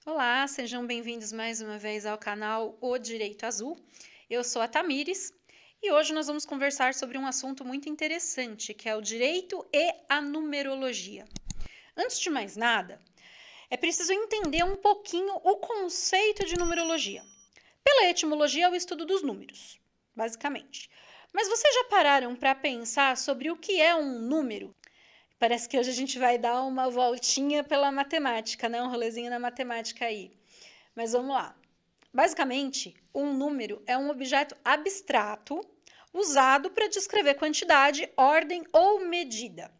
Olá, sejam bem-vindos mais uma vez ao canal O Direito Azul. Eu sou a Tamires e hoje nós vamos conversar sobre um assunto muito interessante, que é o direito e a numerologia. Antes de mais nada, é preciso entender um pouquinho o conceito de numerologia. Pela etimologia, é o estudo dos números, basicamente. Mas vocês já pararam para pensar sobre o que é um número? Parece que hoje a gente vai dar uma voltinha pela matemática, né? Um rolezinho na matemática aí. Mas vamos lá. Basicamente, um número é um objeto abstrato usado para descrever quantidade, ordem ou medida.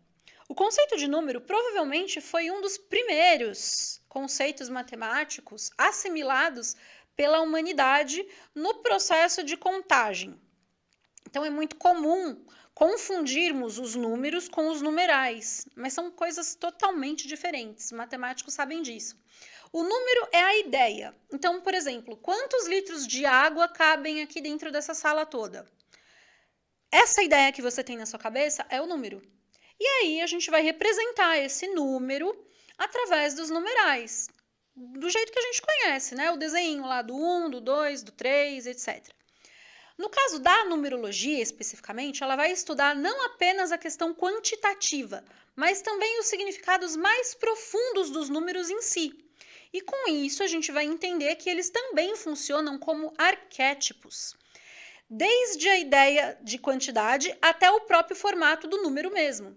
O conceito de número provavelmente foi um dos primeiros conceitos matemáticos assimilados pela humanidade no processo de contagem. Então, é muito comum confundirmos os números com os numerais, mas são coisas totalmente diferentes. Matemáticos sabem disso. O número é a ideia. Então, por exemplo, quantos litros de água cabem aqui dentro dessa sala toda? Essa ideia que você tem na sua cabeça é o número. E aí a gente vai representar esse número através dos numerais, do jeito que a gente conhece, né? O desenho lá do 1, do 2, do 3, etc. No caso da numerologia, especificamente, ela vai estudar não apenas a questão quantitativa, mas também os significados mais profundos dos números em si. E com isso, a gente vai entender que eles também funcionam como arquétipos, desde a ideia de quantidade até o próprio formato do número mesmo.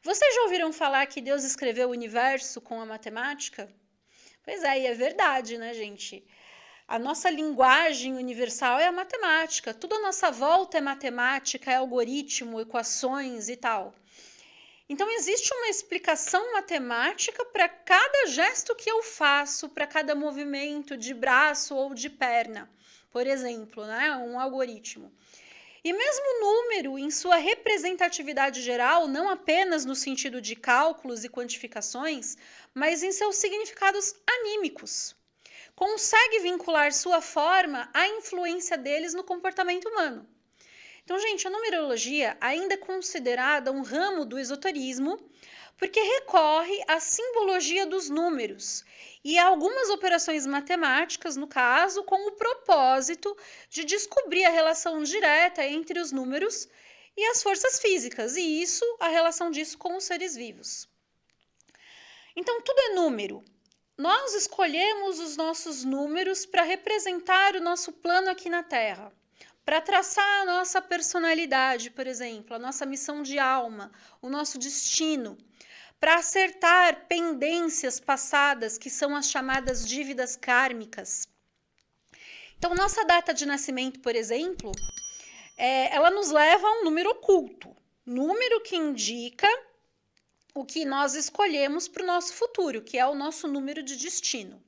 Vocês já ouviram falar que Deus escreveu o universo com a matemática? Pois é, e é verdade, né, gente? A nossa linguagem universal é a matemática. Tudo à nossa volta é matemática, é algoritmo, equações e tal. Então, existe uma explicação matemática para cada gesto que eu faço, para cada movimento de braço ou de perna, por exemplo, né? Um algoritmo. E mesmo o número, em sua representatividade geral, não apenas no sentido de cálculos e quantificações, mas em seus significados anímicos, consegue vincular sua forma à influência deles no comportamento humano. Então, gente, a numerologia ainda é considerada um ramo do esoterismo, porque recorre à simbologia dos números e a algumas operações matemáticas, no caso, com o propósito de descobrir a relação direta entre os números e as forças físicas, e isso, a relação disso com os seres vivos. Então, tudo é número. Nós escolhemos os nossos números para representar o nosso plano aqui na Terra, para traçar a nossa personalidade, por exemplo, a nossa missão de alma, o nosso destino, para acertar pendências passadas, que são as chamadas dívidas kármicas. Então, nossa data de nascimento, por exemplo, ela nos leva a um número oculto, número que indica o que nós escolhemos para o nosso futuro, que é o nosso número de destino.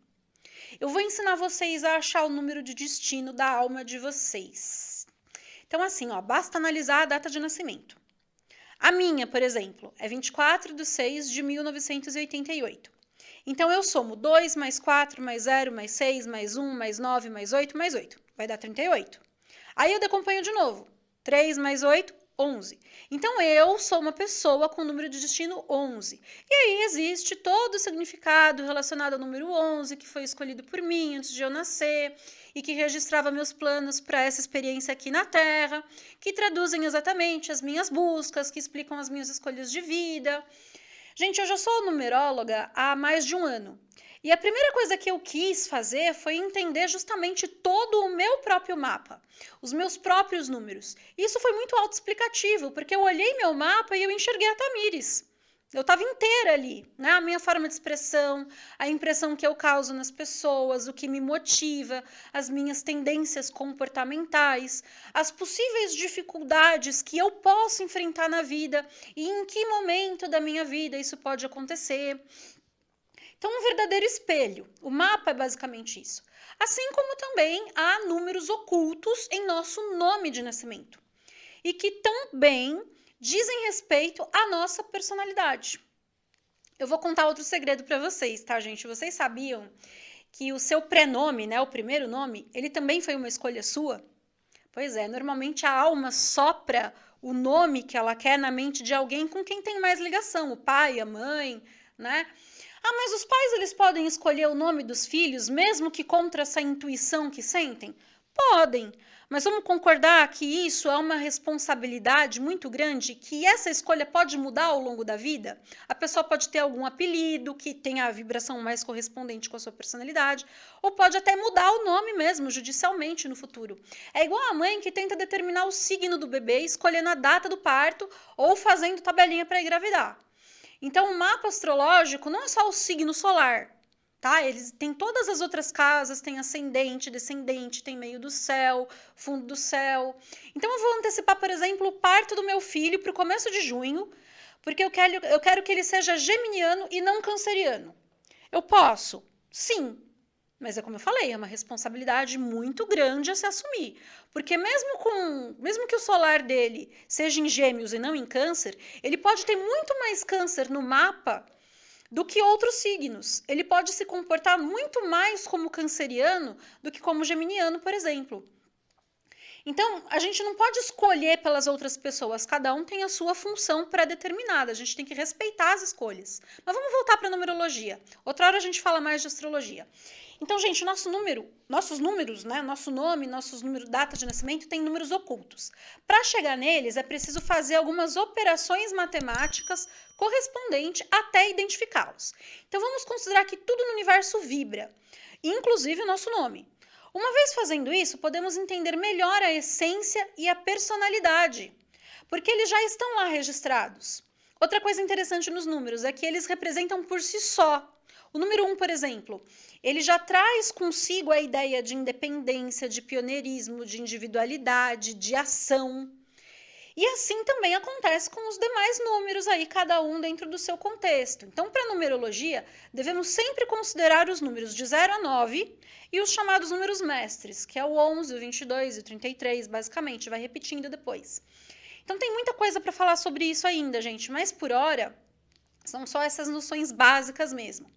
Eu vou ensinar vocês a achar o número de destino da alma de vocês. Então, assim, ó, basta analisar a data de nascimento. A minha, por exemplo, é 24/6/1988. Então, eu somo 2 mais 4 mais 0 mais 6 mais 1 mais 9 mais 8 mais 8. Vai dar 38. Aí eu decomponho de novo. 3 mais 8, 11. Então, eu sou uma pessoa com o número de destino 11. E aí existe todo o significado relacionado ao número 11, que foi escolhido por mim antes de eu nascer, e que registrava meus planos para essa experiência aqui na Terra, que traduzem exatamente as minhas buscas, que explicam as minhas escolhas de vida. Gente, eu já sou numeróloga há mais de um ano. E a primeira coisa que eu quis fazer foi entender justamente todo o meu próprio mapa, os meus próprios números. Isso foi muito autoexplicativo, porque eu olhei meu mapa e eu enxerguei a Tamires. Eu estava inteira ali, né? A minha forma de expressão, a impressão que eu causo nas pessoas, o que me motiva, as minhas tendências comportamentais, as possíveis dificuldades que eu posso enfrentar na vida e em que momento da minha vida isso pode acontecer. Então, um verdadeiro espelho. O mapa é basicamente isso. Assim como também há números ocultos em nosso nome de nascimento e que também dizem respeito à nossa personalidade. Eu vou contar outro segredo para vocês, tá, gente? Vocês sabiam que o seu prenome, né, o primeiro nome, ele também foi uma escolha sua? Pois é, normalmente a alma sopra o nome que ela quer na mente de alguém com quem tem mais ligação, o pai, a mãe, né? Ah, mas os pais eles podem escolher o nome dos filhos, mesmo que contra essa intuição que sentem? Podem, mas vamos concordar que isso é uma responsabilidade muito grande, que essa escolha pode mudar ao longo da vida? A pessoa pode ter algum apelido que tenha a vibração mais correspondente com a sua personalidade, ou pode até mudar o nome mesmo, judicialmente, no futuro. É igual a mãe que tenta determinar o signo do bebê, escolhendo a data do parto ou fazendo tabelinha para engravidar. Então, o mapa astrológico não é só o signo solar, tá? Eles têm todas as outras casas, tem ascendente, descendente, tem meio do céu, fundo do céu. Então, eu vou antecipar, por exemplo, o parto do meu filho para o começo de junho, porque eu quero que ele seja geminiano e não canceriano. Eu posso? Sim. Mas é como eu falei, é uma responsabilidade muito grande a se assumir. Porque mesmo que o solar dele seja em Gêmeos e não em Câncer, ele pode ter muito mais Câncer no mapa do que outros signos. Ele pode se comportar muito mais como canceriano do que como geminiano, por exemplo. Então, a gente não pode escolher pelas outras pessoas, cada um tem a sua função pré-determinada, a gente tem que respeitar as escolhas. Mas vamos voltar para a numerologia. Outra hora a gente fala mais de astrologia. Então, gente, nossos números, né? Nosso nome, nossos números, data de nascimento, tem números ocultos. Para chegar neles, é preciso fazer algumas operações matemáticas correspondentes até identificá-los. Então, vamos considerar que tudo no universo vibra, inclusive o nosso nome. Uma vez fazendo isso, podemos entender melhor a essência e a personalidade, porque eles já estão lá registrados. Outra coisa interessante nos números é que eles representam por si só. O número 1, por exemplo, ele já traz consigo a ideia de independência, de pioneirismo, de individualidade, de ação. E assim também acontece com os demais números aí, cada um dentro do seu contexto. Então, para a numerologia, devemos sempre considerar os números de 0 a 9 e os chamados números mestres, que é o 11, o 22 e o 33, basicamente, vai repetindo depois. Então, tem muita coisa para falar sobre isso ainda, gente, mas por hora, são só essas noções básicas mesmo.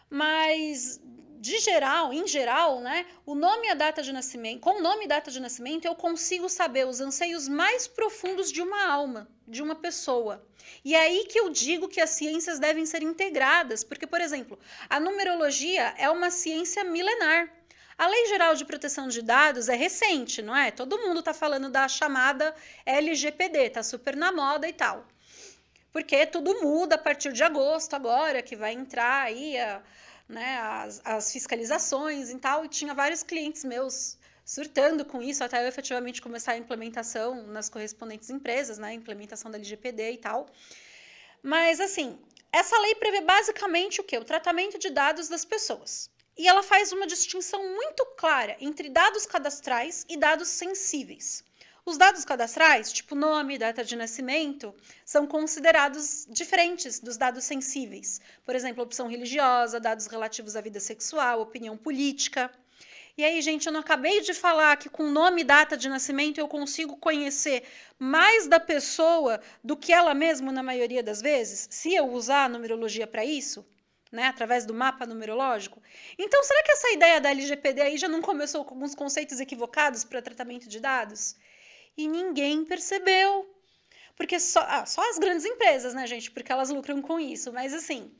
Mas, em geral, né, o nome e a data de nascimento, com o nome e data de nascimento, eu consigo saber os anseios mais profundos de uma alma, de uma pessoa. E é aí que eu digo que as ciências devem ser integradas, porque, por exemplo, a numerologia é uma ciência milenar. A Lei Geral de Proteção de Dados é recente, não é? Todo mundo está falando da chamada LGPD, está super na moda e tal. Porque tudo muda a partir de agosto agora, que vai entrar aí as fiscalizações e tal, e tinha vários clientes meus surtando com isso, até eu efetivamente começar a implementação nas correspondentes empresas, né, a implementação da LGPD e tal. Mas, assim, essa lei prevê basicamente o quê? O tratamento de dados das pessoas. E ela faz uma distinção muito clara entre dados cadastrais e dados sensíveis. Os dados cadastrais, tipo nome, data de nascimento, são considerados diferentes dos dados sensíveis. Por exemplo, opção religiosa, dados relativos à vida sexual, opinião política. E aí, gente, eu não acabei de falar que com nome e data de nascimento eu consigo conhecer mais da pessoa do que ela mesma na maioria das vezes, se eu usar a numerologia para isso, né, através do mapa numerológico? Então, será que essa ideia da LGPD aí já não começou com alguns conceitos equivocados para tratamento de dados? E ninguém percebeu. Porque só as grandes empresas, né, gente? Porque elas lucram com isso. Mas, assim,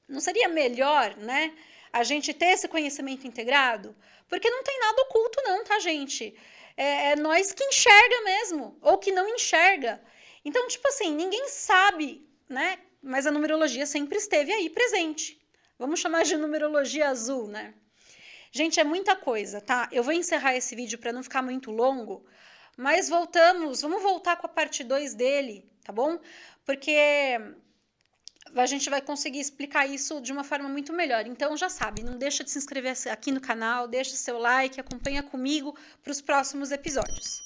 não seria melhor, né, a gente ter esse conhecimento integrado? Porque não tem nada oculto não, tá, gente? É nós que enxerga mesmo, ou que não enxerga. Então, tipo assim, ninguém sabe, né? Mas a numerologia sempre esteve aí presente. Vamos chamar de numerologia azul, né? Gente, é muita coisa, tá? Eu vou encerrar esse vídeo para não ficar muito longo, mas vamos voltar com a parte 2 dele, tá bom? Porque a gente vai conseguir explicar isso de uma forma muito melhor. Então, já sabe, não deixa de se inscrever aqui no canal, deixa seu like, acompanha comigo para os próximos episódios.